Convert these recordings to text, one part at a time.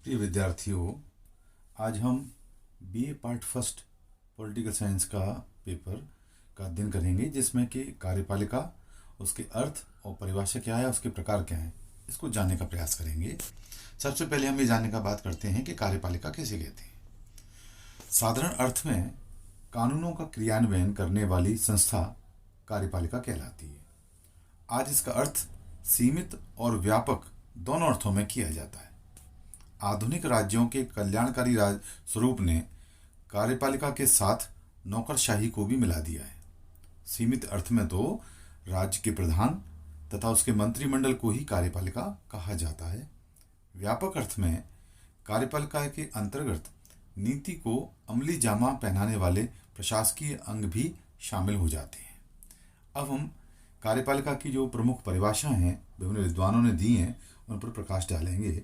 प्रिय विद्यार्थियों, आज हम BA part first political science का पेपर का अध्ययन करेंगे, जिसमें कि कार्यपालिका, उसके अर्थ और परिभाषा क्या है, उसके प्रकार क्या हैं, इसको जानने का प्रयास करेंगे। सबसे पहले हम ये जानने का बात करते हैं कि कार्यपालिका किसे कहते हैं। साधारण अर्थ में कानूनों का क्रियान्वयन करने वाली संस्था कार्यपालिका कहलाती है। आज इसका अर्थ सीमित और व्यापक दोनों अर्थों में किया जाता है। आधुनिक राज्यों के कल्याणकारी स्वरूप ने कार्यपालिका के साथ नौकरशाही को भी मिला दिया है। सीमित अर्थ में तो राज्य के प्रधान तथा उसके मंत्रिमंडल को ही कार्यपालिका कहा जाता है। व्यापक अर्थ में कार्यपालिका के अंतर्गत नीति को अमली जामा पहनाने वाले प्रशासकीय अंग भी शामिल हो जाते हैं। अब हम कार्यपालिका की जो प्रमुख परिभाषाएं हैं विभिन्न विद्वानों ने दी हैं, उन पर प्रकाश डालेंगे।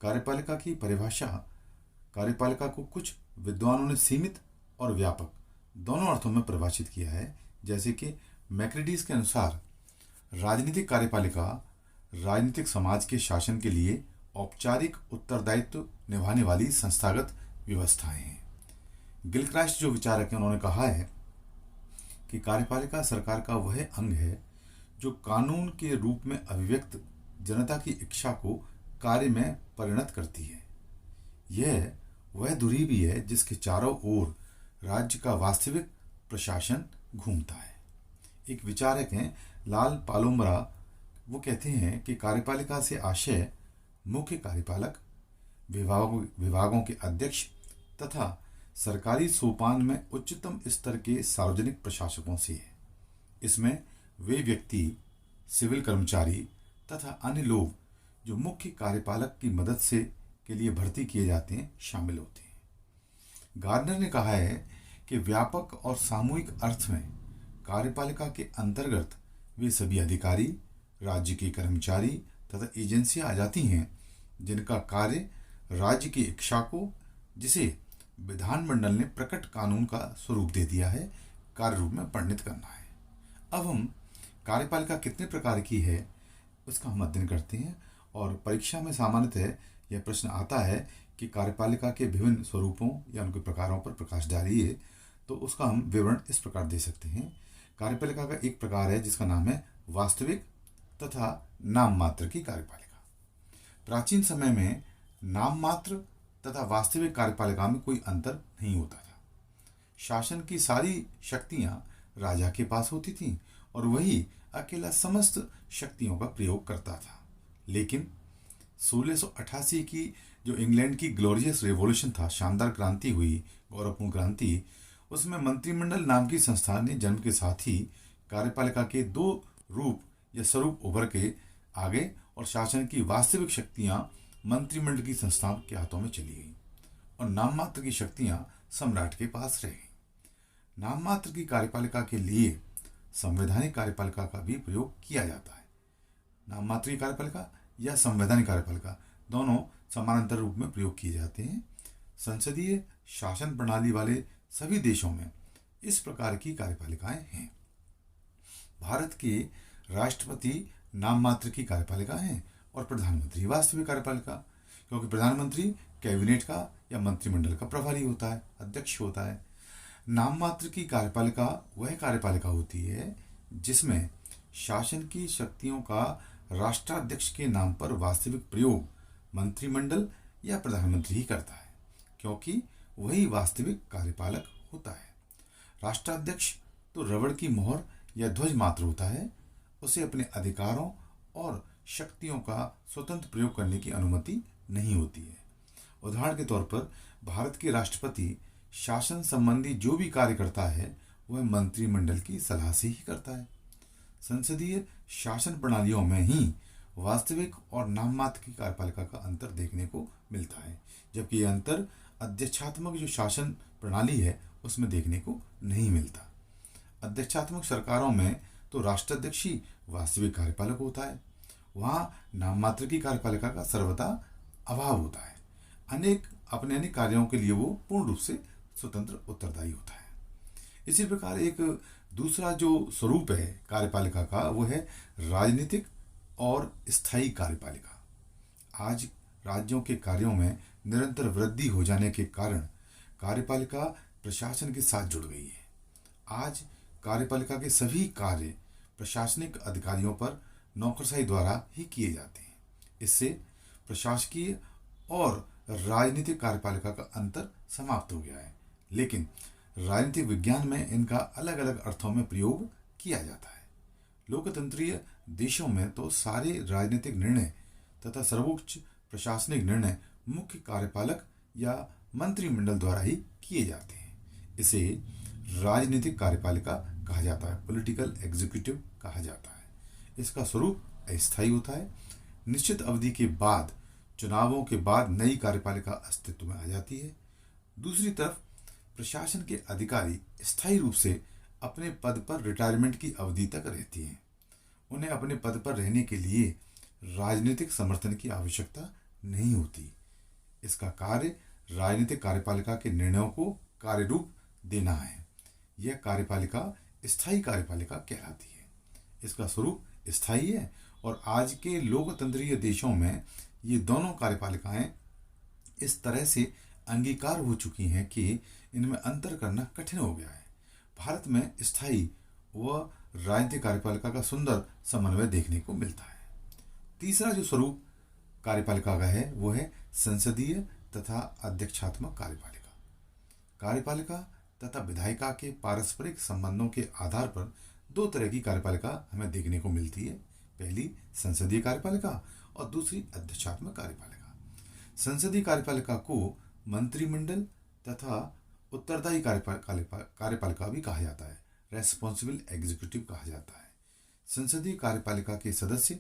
कार्यपालिका की परिभाषा, कार्यपालिका को कुछ विद्वानों ने सीमित और व्यापक दोनों अर्थों में परिभाषित किया है। जैसे कि मैक्रेडीज के अनुसार राजनीतिक कार्यपालिका राजनीतिक समाज के शासन के लिए औपचारिक उत्तरदायित्व निभाने वाली संस्थागत व्यवस्थाएं हैं। गिलक्राइस्ट जो विचारक हैं, उन्होंने कहा है कि कार्यपालिका सरकार का वह अंग है जो कानून के रूप में अभिव्यक्त जनता की इच्छा को कार्य में परिणत करती है। यह वह धुरी भी है जिसके चारों ओर राज्य का वास्तविक प्रशासन घूमता है। एक विचारक हैं लाल पालोमरा, वो कहते हैं कि कार्यपालिका से आशय मुख्य कार्यपालक, विभागों के अध्यक्ष तथा सरकारी सोपान में उच्चतम स्तर के सार्वजनिक प्रशासकों से है। इसमें वे व्यक्ति, सिविल कर्मचारी तथा अन्य लोग जो मुख्य कार्यपालक की मदद से के लिए भर्ती किए जाते हैं शामिल होते हैं। गार्डनर ने कहा है कि व्यापक और सामूहिक अर्थ में कार्यपालिका के अंतर्गत वे सभी अधिकारी, राज्य के कर्मचारी तथा एजेंसियां आ जाती हैं जिनका कार्य राज्य की इच्छा को, जिसे विधानमंडल ने प्रकट कानून का स्वरूप दे दिया है, कार्य रूप में परिणित करना है। अब हम कार्यपालिका कितने प्रकार की है उसका हम अध्ययन करते हैं, और परीक्षा में सामान्यतः यह प्रश्न आता है कि कार्यपालिका के विभिन्न स्वरूपों या उनके प्रकारों पर प्रकाश डालिए, तो उसका हम विवरण इस प्रकार दे सकते हैं। कार्यपालिका का एक प्रकार है जिसका नाम है वास्तविक तथा नाम मात्र की कार्यपालिका। प्राचीन समय में नाम मात्र तथा वास्तविक कार्यपालिका में कोई अंतर नहीं होता था। शासन की सारी शक्तियां राजा के पास होती थीं और वही अकेला समस्त शक्तियों का प्रयोग करता था। लेकिन 1688 की जो इंग्लैंड की ग्लोरियस रेवोल्यूशन था, शानदार क्रांति हुई, गौरवपूर्ण क्रांति, उसमें मंत्रिमंडल नाम की संस्था ने जन्म के साथ ही कार्यपालिका के दो रूप या स्वरूप उभर के आगे और शासन की वास्तविक शक्तियां मंत्रिमंडल की संस्था के हाथों में चली गई और नाम मात्र की शक्तियां सम्राट के पास रह गई। नाम मात्र की कार्यपालिका के लिए संवैधानिक कार्यपालिका का भी प्रयोग किया जाता है। नाम मात्र की कार्यपालिका या संवैधानिक कार्यपालिका दोनों समानांतर रूप में प्रयोग किए जाते हैं। संसदीय शासन प्रणाली वाले सभी देशों में इस प्रकार की कार्यपालिकाएं हैं। भारत के राष्ट्रपति नाम मात्र की कार्यपालिका हैं और प्रधानमंत्री वास्तविक कार्यपालिका, क्योंकि प्रधानमंत्री कैबिनेट का या मंत्रिमंडल का प्रभारी होता है, अध्यक्ष होता है। नाम मात्र की कार्यपालिका वह कार्यपालिका होती है जिसमें शासन की शक्तियों का राष्ट्राध्यक्ष के नाम पर वास्तविक प्रयोग मंत्रिमंडल या प्रधानमंत्री ही करता है, क्योंकि वही वास्तविक कार्यपालक होता है। राष्ट्राध्यक्ष तो रबड़ की मोहर या ध्वज मात्र होता है, उसे अपने अधिकारों और शक्तियों का स्वतंत्र प्रयोग करने की अनुमति नहीं होती है। उदाहरण के तौर पर भारत के राष्ट्रपति शासन संबंधी जो भी कार्य करता है वह मंत्रिमंडल की सलाह से ही करता है। संसदीय शासन प्रणालियों में ही वास्तविक और नाम मात्र की कार्यपालिका का अंतर देखने को मिलता है, जबकि यह अंतर अध्यक्षात्मक जो शासन प्रणाली है उसमें देखने को नहीं मिलता। अध्यक्षात्मक सरकारों में तो राष्ट्राध्यक्ष ही वास्तविक कार्यपालक होता है, वहाँ नाम मात्र की कार्यपालिका का सर्वथा अभाव होता है। अपने अनेक कार्यों के लिए वो पूर्ण रूप से स्वतंत्र उत्तरदायी होता है। इसी प्रकार एक दूसरा जो स्वरूप है कार्यपालिका का वो है राजनीतिक और स्थायी कार्यपालिका। आज राज्यों के कार्यों में निरंतर वृद्धि हो जाने के कारण कार्यपालिका प्रशासन के साथ जुड़ गई है। आज कार्यपालिका के सभी कार्य प्रशासनिक अधिकारियों पर नौकरशाही द्वारा ही किए जाते हैं। इससे प्रशासकीय और राजनीतिक कार्यपालिका का अंतर समाप्त हो गया है, लेकिन राजनीतिक विज्ञान में इनका अलग अलग अर्थों में प्रयोग किया जाता है। लोकतंत्रीय देशों में तो सारे राजनीतिक निर्णय तथा सर्वोच्च प्रशासनिक निर्णय मुख्य कार्यपालक या मंत्रिमंडल द्वारा ही किए जाते हैं। इसे राजनीतिक कार्यपालिका कहा जाता है, पॉलिटिकल एग्जीक्यूटिव कहा जाता है। इसका स्वरूप अस्थायी होता है। निश्चित अवधि के बाद चुनावों के बाद नई कार्यपालिका अस्तित्व में आ जाती है। दूसरी तरफ प्रशासन के अधिकारी स्थायी रूप से अपने पद पर रिटायरमेंट की अवधि तक रहती हैं। उन्हें अपने पद पर रहने के लिए राजनीतिक समर्थन की आवश्यकता नहीं होती। इसका कार्य राजनीतिक कार्यपालिका के निर्णयों को कार्य रूप देना है। यह कार्यपालिका स्थायी कार्यपालिका कहलाती है। इसका स्वरूप स्थायी है और आज के लोकतंत्रीय देशों में ये दोनों कार्यपालिकाएं इस तरह से अंगीकार हो चुकी हैं कि इनमें अंतर करना कठिन हो गया है। भारत में स्थायी व राजनीतिक कार्यपालिका का सुंदर समन्वय देखने को मिलता है। तीसरा जो स्वरूप कार्यपालिका का है वो है संसदीय तथा अध्यक्षात्मक कार्यपालिका। कार्यपालिका तथा विधायिका के पारस्परिक संबंधों के आधार पर दो तरह की कार्यपालिका हमें देखने को मिलती है। पहली संसदीय कार्यपालिका और दूसरी अध्यक्षात्मक कार्यपालिका। संसदीय कार्यपालिका को मंत्रिमंडल तथा उत्तरदायी कार्यपालिका भी कहा जाता है, रेस्पॉन्सिबल एग्जीक्यूटिव कहा जाता है। संसदीय कार्यपालिका के सदस्य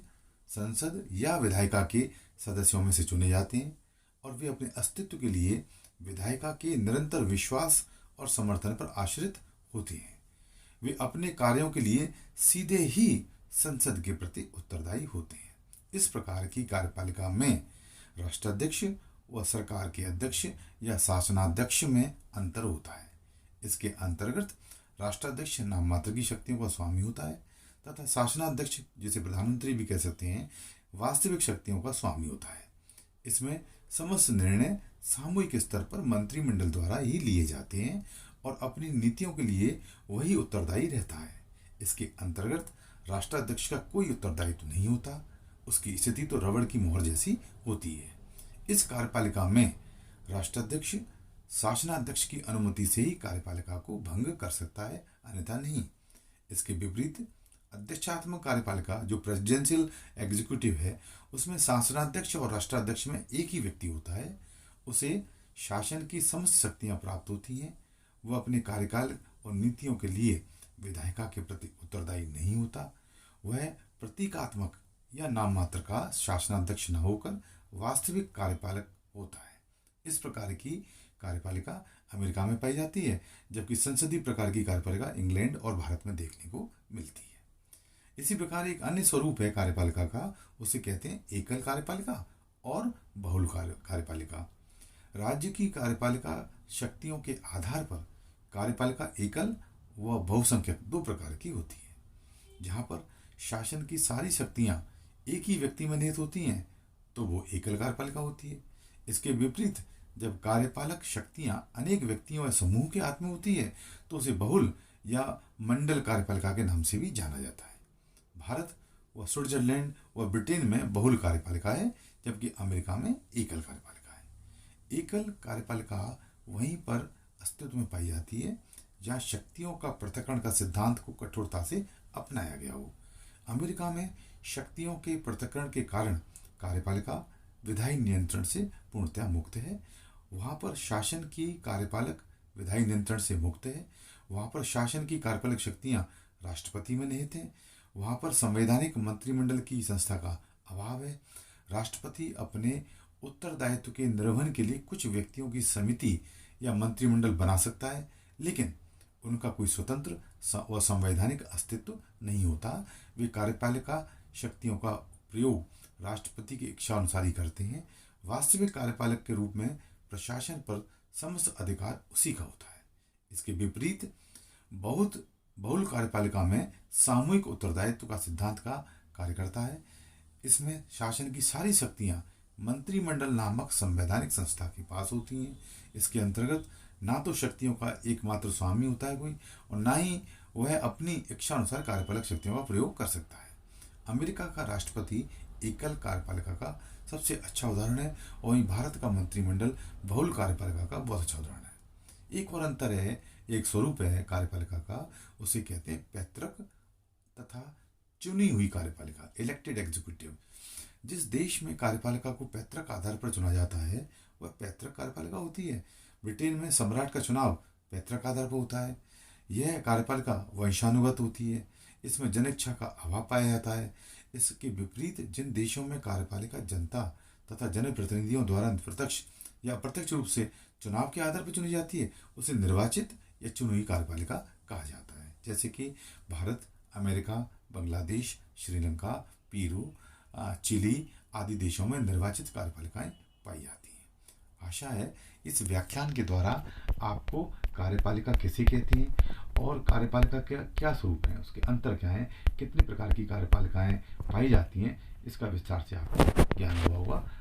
संसद या विधायिका के सदस्यों में से चुने जाते हैं और वे अपने अस्तित्व के लिए विधायिका के निरंतर विश्वास और समर्थन पर आश्रित होती हैं। वे अपने कार्यों के लिए सीधे ही संसद के प्रति उत्तरदायी होते हैं। इस प्रकार की कार्यपालिका में राष्ट्राध्यक्ष व सरकार के अध्यक्ष या शासनाध्यक्ष में अंतर होता है। इसके अंतर्गत राष्ट्राध्यक्ष नाम मात्र की शक्तियों का स्वामी होता है तथा शासनाध्यक्ष, जिसे प्रधानमंत्री भी कह सकते हैं, वास्तविक शक्तियों का स्वामी होता है। इसमें समस्त निर्णय सामूहिक स्तर पर मंत्रिमंडल द्वारा ही लिए जाते हैं और अपनी नीतियों के लिए वही उत्तरदायी रहता है। इसके अंतर्गत राष्ट्राध्यक्ष का कोई उत्तरदायित्व नहीं होता। उसकी स्थिति तो रबड़ की मोहर जैसी होती है। इस कार्यपालिका में राष्ट्राध्यक्ष शासनाध्यक्ष की अनुमति से ही कार्यपालिका को भंग कर सकता है, अन्यथा नहीं। इसके विपरीत अध्यक्षात्मक कार्यपालिका जो प्रेसिडेंशियल एग्जीक्यूटिव है, उसमें शासनाध्यक्ष और राष्ट्राध्यक्ष में एक ही व्यक्ति होता है। उसे शासन की समस्त शक्तियां प्राप्त होती हैं। वह अपने कार्यकाल और नीतियों के लिए विधायिका के प्रति उत्तरदायी नहीं होता। वह प्रतीकात्मक या नाम मात्र का शासनाध्यक्ष न होकर वास्तविक कार्यपालक होता है। इस प्रकार की कार्यपालिका अमेरिका में पाई जाती है, जबकि संसदीय प्रकार की कार्यपालिका इंग्लैंड और भारत में देखने को मिलती है। इसी प्रकार एक अन्य स्वरूप है कार्यपालिका का, उसे कहते हैं एकल कार्यपालिका और बहुल कार्यपालिका। राज्य की कार्यपालिका शक्तियों के आधार पर कार्यपालिका एकल व बहुसंख्यक दो प्रकार की होती है। जहाँ पर शासन की सारी शक्तियाँ एक ही व्यक्ति में निहित होती हैं तो वो एकल कार्यपालिका होती है। इसके विपरीत जब कार्यपालक शक्तियाँ अनेक व्यक्तियों या समूह के हाथ में होती है तो उसे बहुल या मंडल कार्यपालिका के नाम से भी जाना जाता है। भारत व स्विट्जरलैंड व ब्रिटेन में बहुल कार्यपालिका है, जबकि अमेरिका में एकल कार्यपालिका है। एकल कार्यपालिका वहीं पर अस्तित्व में पाई जाती है जहाँ शक्तियों का पृथक्करण का सिद्धांत को कठोरता से अपनाया गया हो। अमेरिका में शक्तियों के पृथक्करण के कारण कार्यपालिका विधायी नियंत्रण से पूर्णतः मुक्त है। वहाँ पर शासन की कार्यपालक विधायी नियंत्रण से मुक्त है। वहाँ पर शासन की कार्यपालक शक्तियाँ राष्ट्रपति में निहित हैं। वहाँ पर संवैधानिक मंत्रिमंडल की संस्था का अभाव है। राष्ट्रपति अपने उत्तरदायित्व के निर्वहन के लिए कुछ व्यक्तियों की समिति या मंत्रिमंडल बना सकता है, लेकिन उनका कोई स्वतंत्र व संवैधानिक अस्तित्व नहीं होता। वे कार्यपालिका शक्तियों का प्रयोग राष्ट्रपति की इच्छा अनुसार ही करते हैं। वास्तविक कार्यपालक के रूप में प्रशासन पर समस्त अधिकार उसी का होता है। इसके विपरीत बहुल कार्यपालिका में सामूहिक उत्तरदायित्व का सिद्धांत का कार्य करता है। इसमें शासन की सारी शक्तियाँ मंत्रिमंडल नामक संवैधानिक संस्था के पास होती हैं। इसके अंतर्गत ना तो शक्तियों का एकमात्र स्वामी होता है कोई, और ना ही वह अपनी इच्छा अनुसार कार्यपालक शक्तियों का प्रयोग कर सकता है। अमेरिका का राष्ट्रपति एकल कार्यपालिका का सबसे अच्छा उदाहरण है, और वहीं भारत का मंत्रिमंडल बहुल कार्यपालिका का बहुत अच्छा उदाहरण है। एक और अंतर है, एक स्वरूप है कार्यपालिका का, उसे कहते हैं पैतृक तथा चुनी हुई कार्यपालिका, इलेक्टेड एग्जीक्यूटिव। जिस देश में कार्यपालिका को पैतृक आधार पर चुना जाता है वह पैतृक कार्यपालिका होती है। ब्रिटेन में सम्राट का चुनाव पैतृक आधार पर होता है। यह कार्यपालिका वंशानुगत होती है, इसमें जनिच्छा का अभाव पाया जाता है। इसके विपरीत जिन देशों में कार्यपालिका जनता तथा जनप्रतिनिधियों द्वारा प्रत्यक्ष या अप्रत्यक्ष रूप से चुनाव के आधार पर चुनी जाती है उसे निर्वाचित या चुनी हुई कार्यपालिका कहा जाता है। जैसे कि Bharat, America, Bangladesh, Sri Lanka, Peru, Chile आदि देशों में निर्वाचित कार्यपालिकाएं पाई जाती हैं। आशा है इस व्याख्यान के द्वारा आपको कार्यपालिका किसे कहती हैं और कार्यपालिका के क्या स्वरूप हैं, उसके अंतर क्या हैं, कितने प्रकार की कार्यपालिकाएं पाई जाती हैं, इसका विस्तार से आपको ज्ञान हुआ होगा।